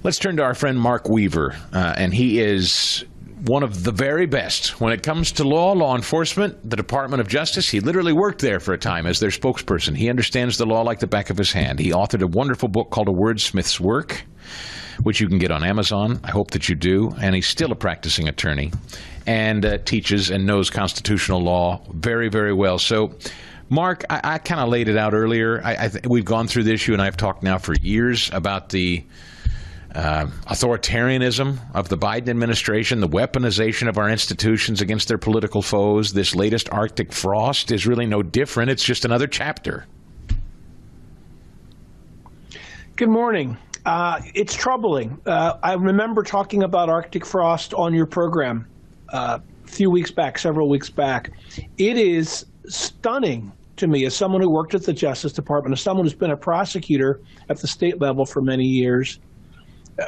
Let's turn to our friend Mark Weaver, and he is one of the very best when it comes to law enforcement, the Department of Justice. He literally worked there for a time as their spokesperson. He understands the law like the back of his hand. He authored a wonderful book called A Wordsmith's Work, which you can get on Amazon. I hope that you do. And he's still a practicing attorney and teaches and knows constitutional law very, very well. So, Mark, I kind of laid it out earlier. We've gone through the issue, and I've talked now for years about the authoritarianism of the Biden administration, the weaponization of our institutions against their political foes. This latest Arctic frost is really no different. It's just another chapter. Good morning. It's troubling. I remember talking about Arctic frost on your program several weeks back. It is stunning to me, as someone who worked at the Justice Department, as someone who's been a prosecutor at the state level for many years.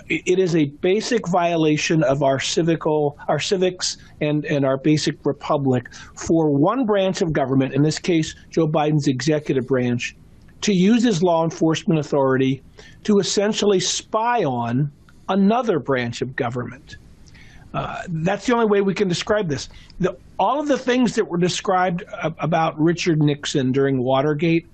It is a basic violation of our civics and our basic republic for one branch of government, in this case Joe Biden's executive branch, to use his law enforcement authority to essentially spy on another branch of government. That's the only way we can describe this. All of the things that were described about Richard Nixon during Watergate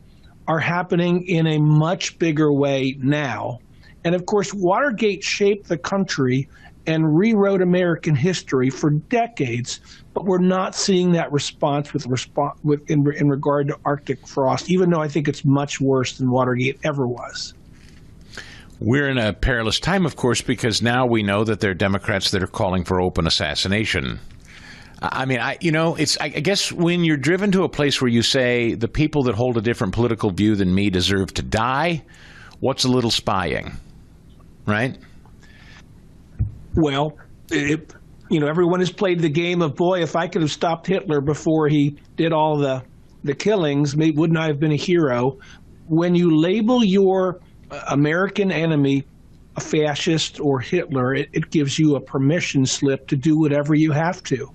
are happening in a much bigger way now. And of course, Watergate shaped the country and rewrote American history for decades, but we're not seeing that response in regard to Arctic frost, even though I think it's much worse than Watergate ever was. We're in a perilous time, of course, because now we know that there are Democrats that are calling for open assassination. I guess when you're driven to a place where you say the people that hold a different political view than me deserve to die, what's a little spying? Right? Well, everyone has played the game of, boy, if I could have stopped Hitler before he did all the killings, wouldn't I have been a hero? When you label your American enemy a fascist or Hitler, it gives you a permission slip to do whatever you have to.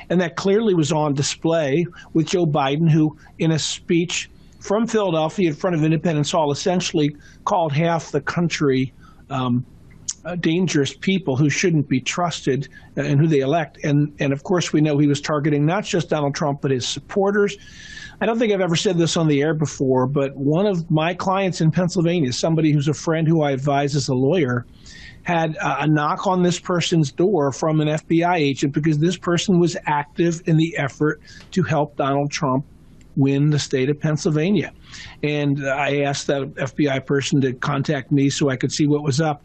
And that clearly was on display with Joe Biden, who, in a speech from Philadelphia in front of Independence Hall, essentially called half the country dangerous people who shouldn't be trusted and who they elect. And of course, we know he was targeting not just Donald Trump, but his supporters. I don't think I've ever said this on the air before, but one of my clients in Pennsylvania, somebody who's a friend who I advise as a lawyer, had a knock on this person's door from an FBI agent because this person was active in the effort to help Donald Trump win the state of Pennsylvania. And I asked that FBI person to contact me so I could see what was up.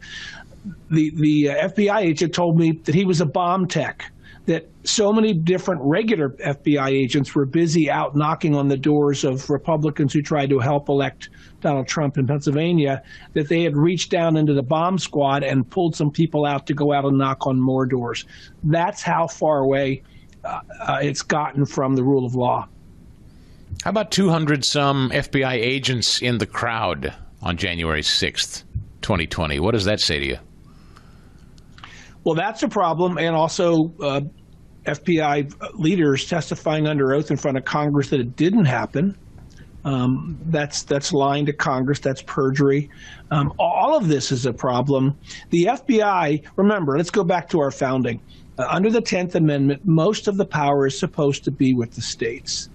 The FBI agent told me that he was a bomb tech, that so many different regular FBI agents were busy out knocking on the doors of Republicans who tried to help elect Donald Trump in Pennsylvania, that they had reached down into the bomb squad and pulled some people out to go out and knock on more doors. That's how far away it's gotten from the rule of law. How about 200-some FBI agents in the crowd on January 6th, 2020? What does that say to you? Well, that's a problem, and also FBI leaders testifying under oath in front of Congress that it didn't happen. That's lying to Congress. That's perjury. All of this is a problem. The FBI, remember, let's go back to our founding. Under the 10th Amendment, most of the power is supposed to be with the states.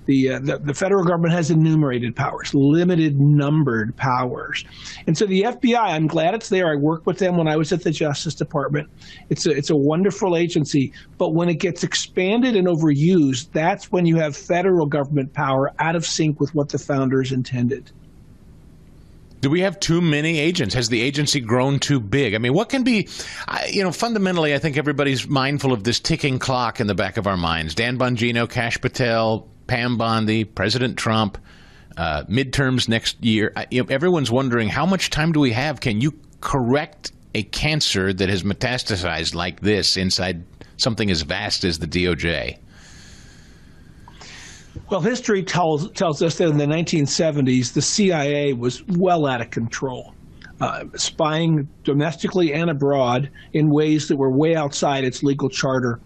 The federal government has enumerated powers, limited numbered powers. And so the FBI, I'm glad it's there. I worked with them when I was at the Justice Department. It's a wonderful agency. But when it gets expanded and overused, that's when you have federal government power out of sync with what the founders intended. Do we have too many agents? Has the agency grown too big? I mean, what can be, fundamentally, I think everybody's mindful of this ticking clock in the back of our minds. Dan Bongino, Kash Patel, Pam Bondi, President Trump, midterms next year. Everyone's wondering, how much time do we have? Can you correct a cancer that has metastasized like this inside something as vast as the DOJ? Well, history tells us that in the 1970s, the CIA was well out of control, spying domestically and abroad in ways that were way outside its legal charter.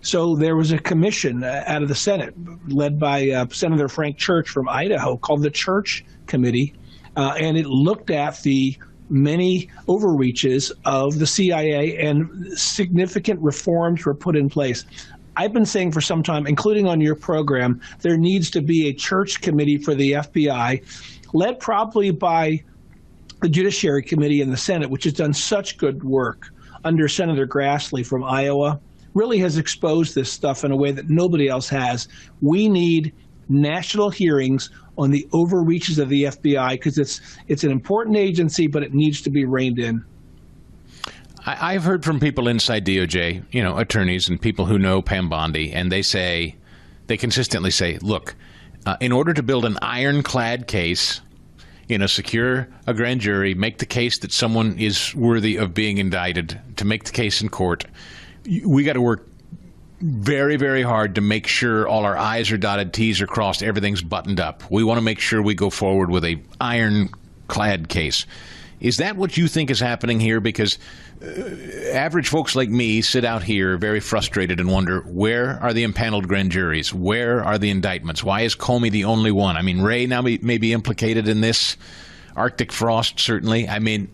So there was a commission out of the Senate led by Senator Frank Church from Idaho called the Church Committee, and it looked at the many overreaches of the CIA, and significant reforms were put in place. I've been saying for some time, including on your program, there needs to be a church committee for the FBI, led probably by the Judiciary Committee in the Senate, which has done such good work under Senator Grassley from Iowa, really has exposed this stuff in a way that nobody else has. We need national hearings on the overreaches of the FBI because it's an important agency, but it needs to be reined in. I've heard from people inside DOJ, attorneys and people who know Pam Bondi, and they consistently say, look, in order to build an ironclad case, secure a grand jury, make the case that someone is worthy of being indicted, to make the case in court, we got to work very, very hard to make sure all our I's are dotted, T's are crossed, everything's buttoned up. We want to make sure we go forward with a ironclad case. Is that what you think is happening here? Because average folks like me sit out here very frustrated and wonder, where are the impaneled grand juries? Where are the indictments? Why is Comey the only one? I mean, Wray now may be implicated in this. Arctic Frost, certainly. I mean,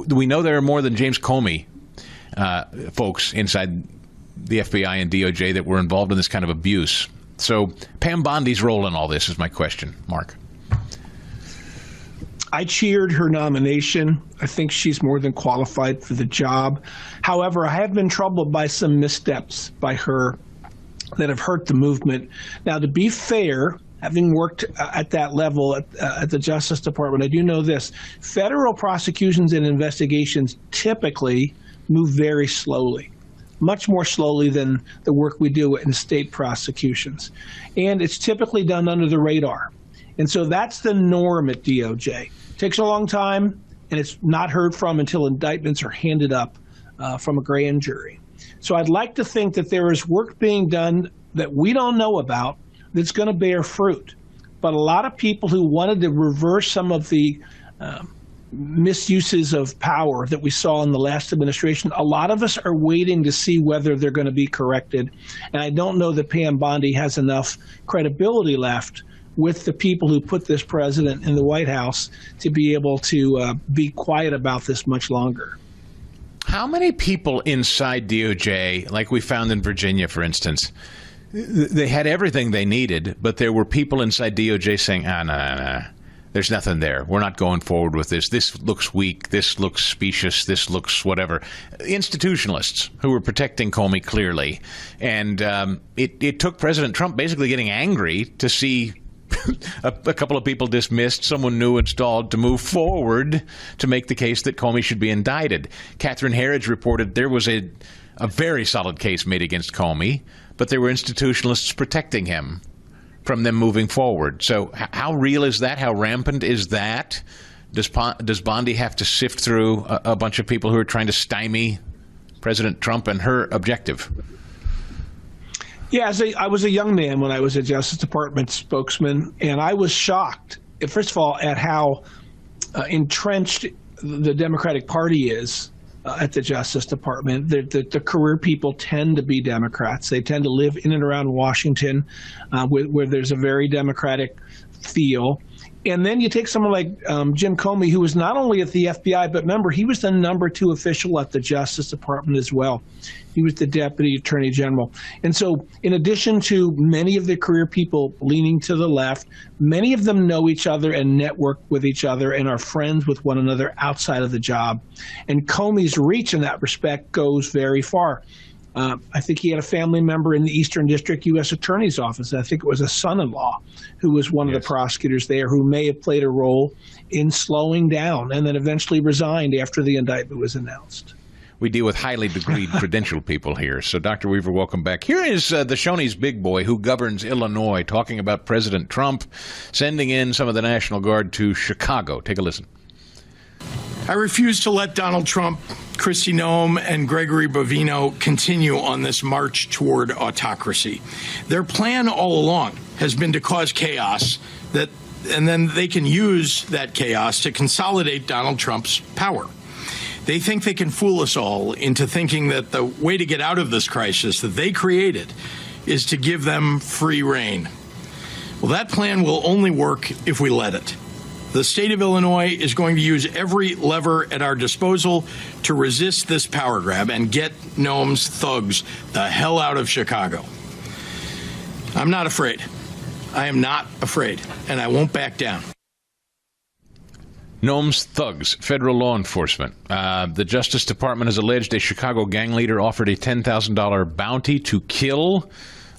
we know there are more than James Comey folks inside the FBI and DOJ that were involved in this kind of abuse. So Pam Bondi's role in all this is my question, Mark. I cheered her nomination. I think she's more than qualified for the job. However, I have been troubled by some missteps by her that have hurt the movement. Now, to be fair, having worked at that level at the Justice Department, I do know this. Federal prosecutions and investigations typically move very slowly, much more slowly than the work we do in state prosecutions. And it's typically done under the radar. And so that's the norm at DOJ. It takes a long time, and it's not heard from until indictments are handed up from a grand jury. So I'd like to think that there is work being done that we don't know about that's going to bear fruit. But a lot of people who wanted to reverse some of the misuses of power that we saw in the last administration, a lot of us are waiting to see whether they're going to be corrected. And I don't know that Pam Bondi has enough credibility left with the people who put this president in the White House to be able to be quiet about this much longer. How many people inside DOJ, like we found in Virginia, for instance, they had everything they needed, but there were people inside DOJ saying, no, there's nothing there. We're not going forward with this. This looks weak. This looks specious. This looks whatever. Institutionalists who were protecting Comey clearly. And it took President Trump basically getting angry to see a couple of people dismissed, someone new installed, to move forward to make the case that Comey should be indicted. Catherine Herridge reported there was a very solid case made against Comey, but there were institutionalists protecting him from them moving forward. So how real is that? How rampant is that? Does Bondi have to sift through a bunch of people who are trying to stymie President Trump and her objective? Yeah, I was a young man when I was a Justice Department spokesman, and I was shocked, first of all, at how entrenched the Democratic Party is at the Justice Department. The career people tend to be Democrats. They tend to live in and around Washington, where there's a very Democratic feel. And then you take someone like Jim Comey, who was not only at the FBI, but remember, he was the number 2 official at the Justice Department as well. He was the Deputy Attorney General. And so in addition to many of the career people leaning to the left, many of them know each other and network with each other and are friends with one another outside of the job. And Comey's reach in that respect goes very far. I think he had a family member in the Eastern District U.S. Attorney's Office. I think it was a son-in-law who was one of the prosecutors there, who may have played a role in slowing down and then eventually resigned after the indictment was announced. We deal with highly degreed credentialed people here. So, Dr. Weaver, welcome back. Here is the Shoney's big boy who governs Illinois talking about President Trump sending in some of the National Guard to Chicago. Take a listen. I refuse to let Donald Trump, Kristi Noem, and Gregory Bovino continue on this march toward autocracy. Their plan all along has been to cause chaos, and then they can use that chaos to consolidate Donald Trump's power. They think they can fool us all into thinking that the way to get out of this crisis that they created is to give them free rein. Well, that plan will only work if we let it. The state of Illinois is going to use every lever at our disposal to resist this power grab and get Noam's thugs the hell out of Chicago. I'm not afraid. I am not afraid, and I won't back down. Noam's thugs, federal law enforcement. The Justice Department has alleged a Chicago gang leader offered a $10,000 bounty to kill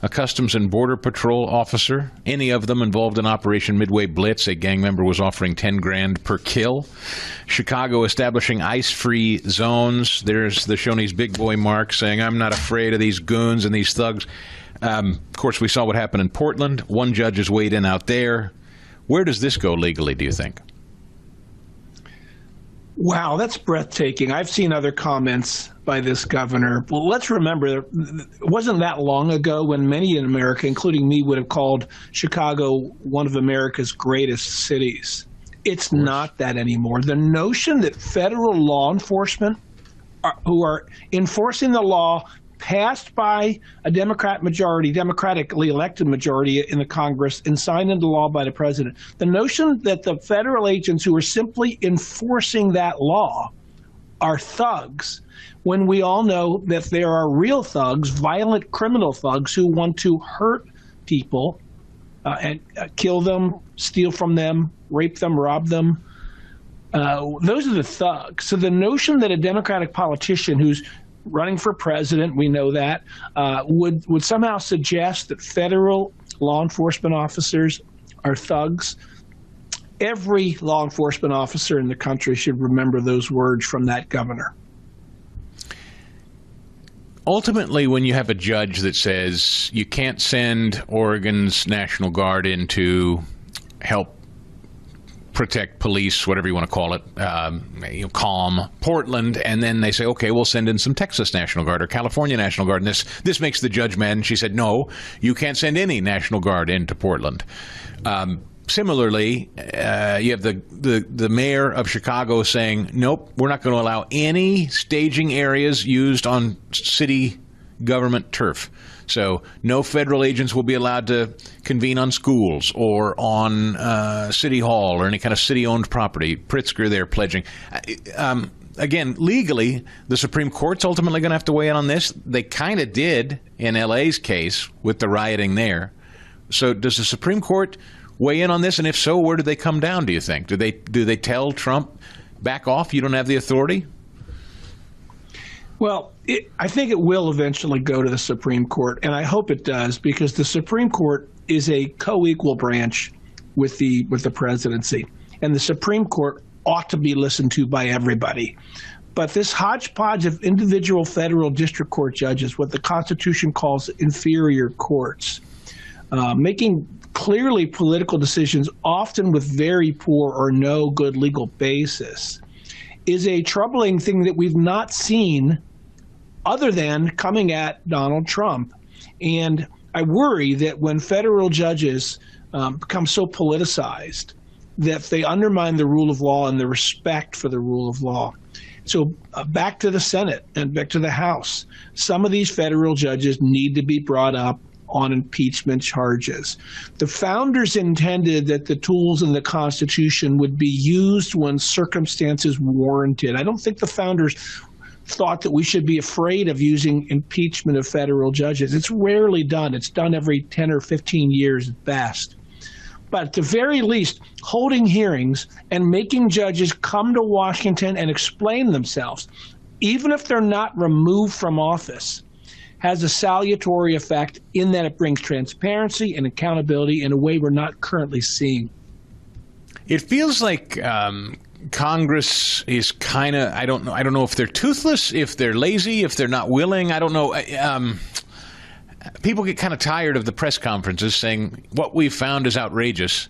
a Customs and Border Patrol officer. Any of them involved in Operation Midway Blitz, a gang member was offering $10,000 per kill. Chicago establishing ice-free zones. There's the Shoney's big boy Mark saying, I'm not afraid of these goons and these thugs. Of course, we saw what happened in Portland. One judge has weighed in out there. Where does this go legally, do you think? Wow, that's breathtaking. I've seen other comments by this governor. Well, let's remember, it wasn't that long ago when many in America, including me, would have called Chicago one of America's greatest cities. It's not that anymore. The notion that federal law enforcement who are enforcing the law passed by a democratically elected majority in the Congress and signed into law by the president. The notion that the federal agents who are simply enforcing that law are thugs, when we all know that there are real thugs, violent criminal thugs who want to hurt people and kill them, steal from them, rape them, rob them. Those are the thugs. So the notion that a Democratic politician who's running for president, we know that, would somehow suggest that federal law enforcement officers are thugs. Every law enforcement officer in the country should remember those words from that governor. Ultimately, when you have a judge that says you can't send Oregon's National Guard in to help protect, police, whatever you want to call it, calm Portland, and then they say, okay, we'll send in some Texas National Guard or California National Guard, and this makes the judge mad, and she said, no, you can't send any National Guard into Portland. Similarly, you have the mayor of Chicago saying, nope, we're not going to allow any staging areas used on city government turf. So no federal agents will be allowed to convene on schools or on City Hall or any kind of city-owned property. Pritzker there pledging. Again, legally, the Supreme Court's ultimately going to have to weigh in on this. They kind of did in L.A.'s case with the rioting there. So does the Supreme Court weigh in on this? And if so, where do they come down, do you think? Do they tell Trump, back off, you don't have the authority? Well, I think it will eventually go to the Supreme Court, and I hope it does, because the Supreme Court is a co-equal branch with the presidency, and the Supreme Court ought to be listened to by everybody. But this hodgepodge of individual federal district court judges, what the Constitution calls inferior courts, making clearly political decisions, often with very poor or no good legal basis, is a troubling thing that we've not seen other than coming at Donald Trump. And I worry that when federal judges become so politicized that they undermine the rule of law and the respect for the rule of law. So back to the Senate and back to the House. Some of these federal judges need to be brought up on impeachment charges. The founders intended that the tools in the Constitution would be used when circumstances warranted. I don't think the founders thought that we should be afraid of using impeachment of federal judges. It's rarely done. It's done every 10 or 15 years at best. But at the very least, holding hearings and making judges come to Washington and explain themselves, even if they're not removed from office, has a salutary effect in that it brings transparency and accountability in a way we're not currently seeing. It feels like Congress is kind of, I don't know if they're toothless, if they're lazy, if they're not willing. I don't know. People get kind of tired of the press conferences saying what we've found is outrageous.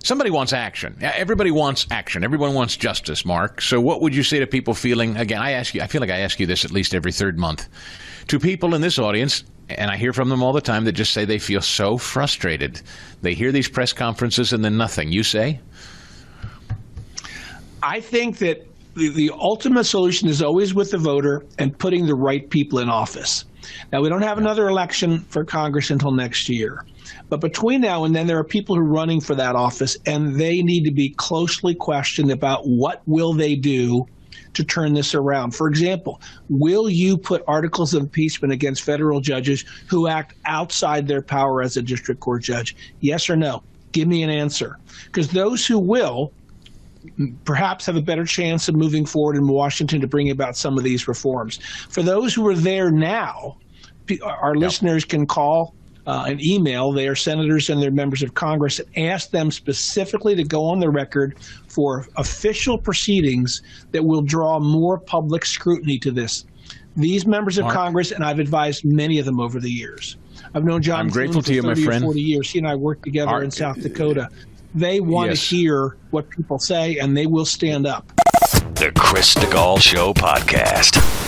Somebody wants action. Everybody wants action. Everyone wants justice, Mark. So what would you say to people feeling, again, I feel like I ask you this at least every third month, to people in this audience, and I hear from them all the time, that just say they feel so frustrated. They hear these press conferences and then nothing. You say? I think that the ultimate solution is always with the voter and putting the right people in office. Now, we don't have another election for Congress until next year. But between now and then, there are people who are running for that office, and they need to be closely questioned about what will they do to turn this around. For example, will you put articles of impeachment against federal judges who act outside their power as a district court judge? Yes or no? Give me an answer. Because those who will perhaps have a better chance of moving forward in Washington to bring about some of these reforms. For those who are there now, our listeners can call and email their senators and their members of Congress and ask them specifically to go on the record for official proceedings that will draw more public scrutiny to this. These members of Congress, and I've advised many of them over the years. I've known John Thune for 30 or 40 years. He and I worked together in South Dakota. They want to hear what people say, and they will stand up. The Chris Stigall Show podcast.